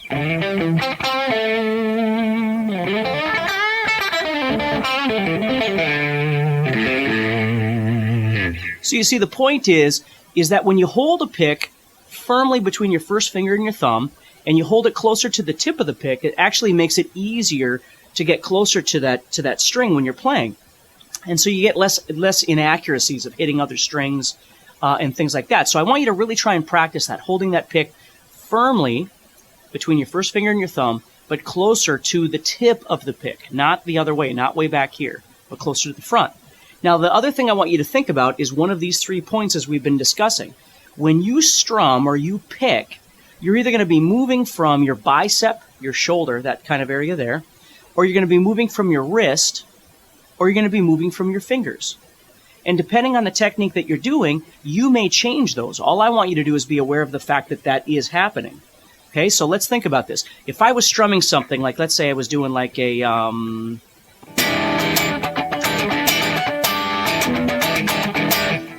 So you see, the point is that when you hold a pick firmly between your first finger and your thumb, and you hold it closer to the tip of the pick, it actually makes it easier to get closer to that string when you're playing. And so you get less inaccuracies of hitting other strings and things like that. So I want you to really try and practice that, holding that pick firmly between your first finger and your thumb, but closer to the tip of the pick, not the other way, not way back here, but closer to the front. Now, the other thing I want you to think about is one of these 3 points as we've been discussing. When you strum or you pick, you're either going to be moving from your bicep, your shoulder, that kind of area there, or you're going to be moving from your wrist, or you're going to be moving from your fingers. And depending on the technique that you're doing, you may change those. All I want you to do is be aware of the fact that that is happening. Okay, so let's think about this. If I was strumming something, like let's say I was doing like a...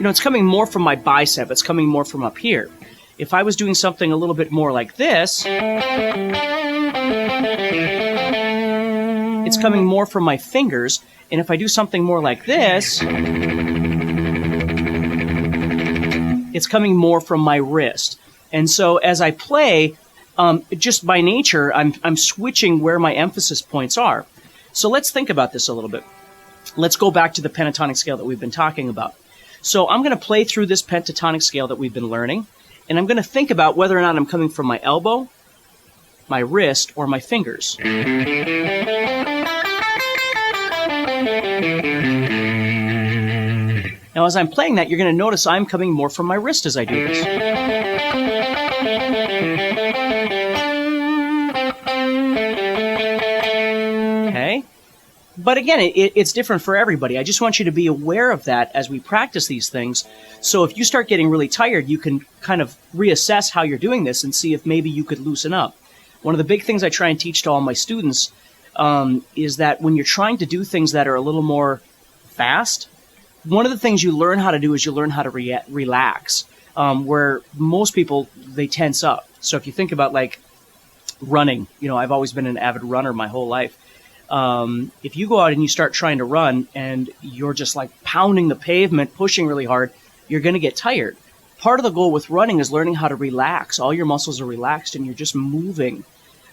it's coming more from my bicep. It's coming more from up here. If I was doing something a little bit more like this, it's coming more from my fingers. And if I do something more like this, it's coming more from my wrist. And so as I play, just by nature, I'm switching where my emphasis points are. So let's think about this a little bit. Let's go back to the pentatonic scale that we've been talking about. So I'm going to play through this pentatonic scale that we've been learning, and I'm going to think about whether or not I'm coming from my elbow, my wrist, or my fingers. Now, as I'm playing that, you're going to notice I'm coming more from my wrist as I do this. Okay? But again, it's different for everybody. I just want you to be aware of that as we practice these things. So if you start getting really tired, you can kind of reassess how you're doing this and see if maybe you could loosen up. One of the big things I try and teach to all my students is that when you're trying to do things that are a little more fast, one of the things you learn how to do is you learn how to relax, where most people, they tense up. So if you think about like running, I've always been an avid runner my whole life. If you go out and you start trying to run and you're just like pounding the pavement, pushing really hard, you're going to get tired. Part of the goal with running is learning how to relax. All your muscles are relaxed and you're just moving.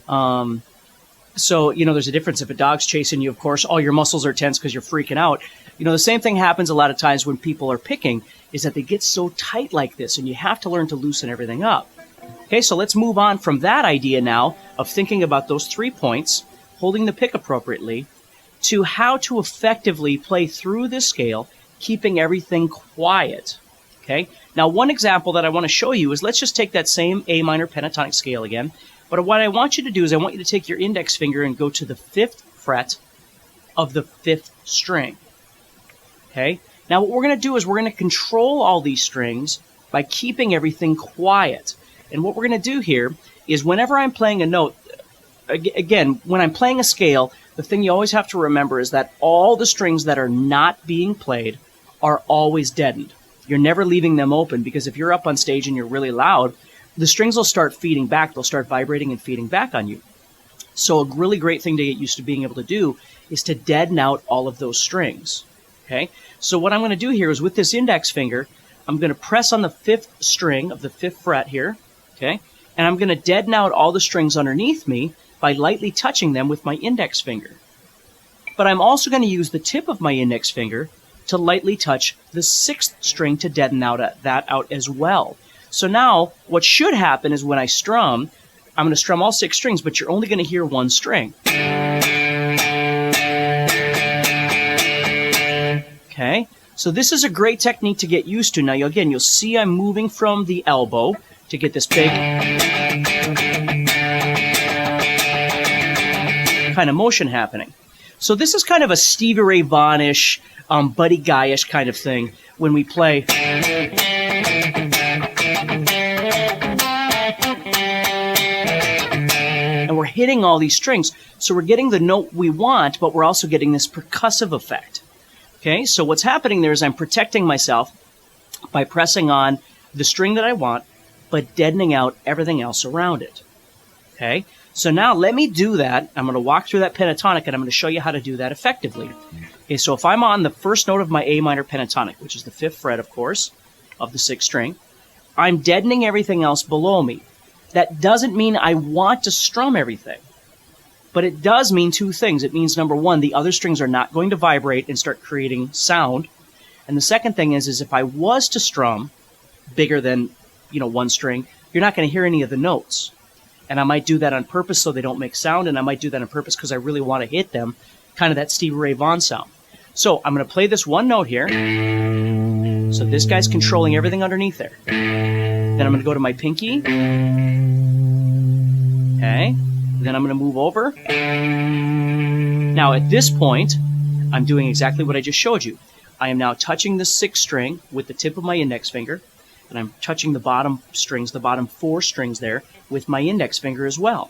So, there's a difference. If a dog's chasing you, of course, all your muscles are tense because you're freaking out. The same thing happens a lot of times when people are picking, is that they get so tight like this, and you have to learn to loosen everything up. Okay, so let's move on from that idea now of thinking about those 3 points, holding the pick appropriately, to how to effectively play through this scale, keeping everything quiet. Okay, now one example that I want to show you is, let's just take that same A minor pentatonic scale again. But what I want you to do is I want you to take your index finger and go to the 5th fret of the 5th string. Okay? Now what we're going to do is we're going to control all these strings by keeping everything quiet. And what we're going to do here is whenever I'm playing a note, again, when I'm playing a scale, the thing you always have to remember is that all the strings that are not being played are always deadened. You're never leaving them open, because if you're up on stage and you're really loud, the strings will start feeding back. They'll start vibrating and feeding back on you. So a really great thing to get used to being able to do is to deaden out all of those strings. Okay? So what I'm going to do here is with this index finger, I'm going to press on the 5th string of the 5th fret here. Okay? And I'm going to deaden out all the strings underneath me by lightly touching them with my index finger. But I'm also going to use the tip of my index finger to lightly touch the 6th string to deaden that out as well. So now, what should happen is when I strum, I'm going to strum all 6 strings, but you're only going to hear one string. Okay? So this is a great technique to get used to. Now, again, you'll see I'm moving from the elbow to get this big kind of motion happening. So this is kind of a Stevie Ray Vaughan-ish, Buddy Guy-ish kind of thing when we play. And we're hitting all these strings. So we're getting the note we want, but we're also getting this percussive effect. Okay, so what's happening there is I'm protecting myself by pressing on the string that I want, but deadening out everything else around it. Okay, so now let me do that. I'm going to walk through that pentatonic, and I'm going to show you how to do that effectively. Okay, so if I'm on the first note of my A minor pentatonic, which is the 5th fret, of course, of the 6th string, I'm deadening everything else below me. That doesn't mean I want to strum everything, but it does mean two things. It means, number one, the other strings are not going to vibrate and start creating sound. And the second thing is if I was to strum bigger than, one string, you're not going to hear any of the notes. And I might do that on purpose so they don't make sound, and I might do that on purpose because I really want to hit them, kind of that Stevie Ray Vaughan sound. So I'm going to play this one note here. So this guy's controlling everything underneath there. Then I'm going to go to my pinky. Okay. Then I'm going to move over. Now at this point, I'm doing exactly what I just showed you. I am now touching the 6th string with the tip of my index finger, and I'm touching the bottom strings, the bottom 4 strings there, with my index finger as well.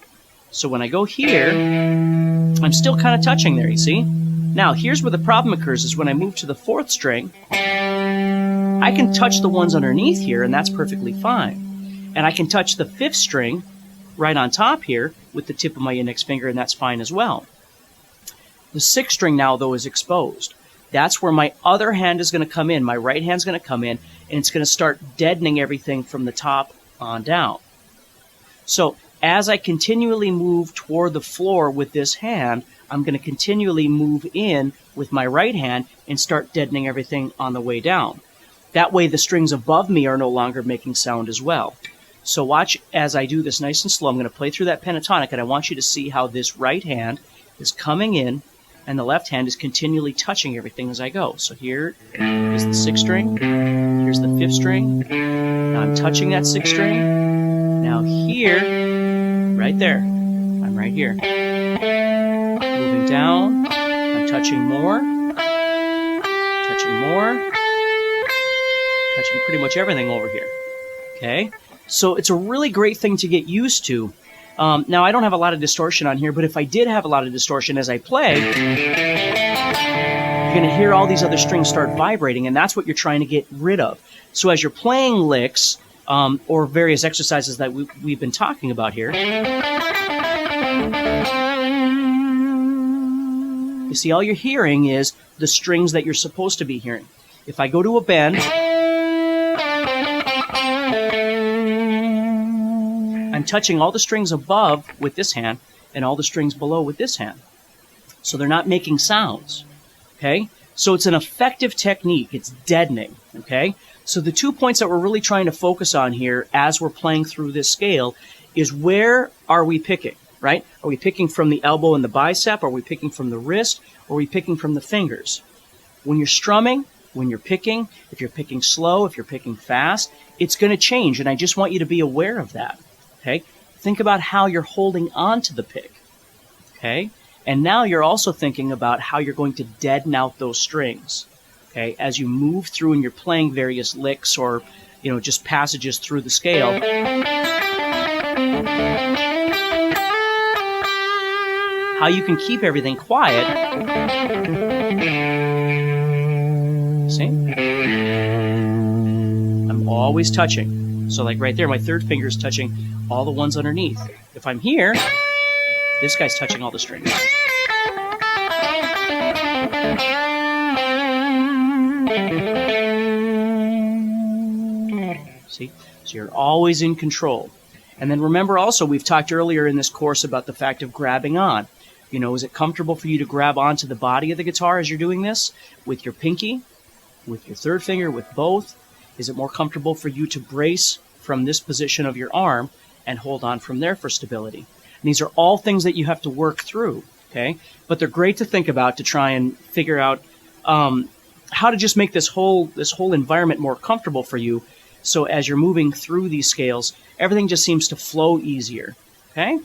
So when I go here, I'm still kind of touching there, you see? Now, here's where the problem occurs, is when I move to the 4th string, I can touch the ones underneath here, and that's perfectly fine. And I can touch the 5th string right on top here with the tip of my index finger, and that's fine as well. The 6th string now, though, is exposed. That's where my other hand is going to come in. My right hand's going to come in, and it's going to start deadening everything from the top on down. So as I continually move toward the floor with this hand, I'm going to continually move in with my right hand and start deadening everything on the way down. That way the strings above me are no longer making sound as well. So watch as I do this nice and slow. I'm going to play through that pentatonic, and I want you to see how this right hand is coming in and the left hand is continually touching everything as I go. So here is the 6th string. Here's the 5th string. Now I'm touching that 6th string. Now here, right there, I'm right here. Moving down, I'm touching more, touching pretty much everything over here. Okay? So it's a really great thing to get used to. Now, I don't have a lot of distortion on here, but if I did have a lot of distortion as I play, you're going to hear all these other strings start vibrating, and that's what you're trying to get rid of. So as you're playing licks, or various exercises that we've been talking about here, you see, all you're hearing is the strings that you're supposed to be hearing. If I go to a bend, I'm touching all the strings above with this hand and all the strings below with this hand. So they're not making sounds, okay? So it's an effective technique. It's deadening, okay? So the 2 points that we're really trying to focus on here as we're playing through this scale is, where are we picking, right? Are we picking from the elbow and the bicep? Are we picking from the wrist? Or are we picking from the fingers? When you're strumming, when you're picking, if you're picking slow, if you're picking fast, it's going to change, and I just want you to be aware of that. Okay? Think about how you're holding on to the pick. Okay? And now you're also thinking about how you're going to deaden out those strings. Okay? As you move through and you're playing various licks or, just passages through the scale. How you can keep everything quiet. See? I'm always touching. So like right there, my 3rd finger is touching all the ones underneath. If I'm here, this guy's touching all the strings. See? So you're always in control. And then remember also, we've talked earlier in this course about the fact of grabbing on. Is it comfortable for you to grab onto the body of the guitar as you're doing this? With your pinky? With your 3rd finger? With both? Is it more comfortable for you to brace from this position of your arm and hold on from there for stability? And these are all things that you have to work through, okay? But they're great to think about to try and figure out how to just make this whole environment more comfortable for you. So as you're moving through these scales, everything just seems to flow easier, okay?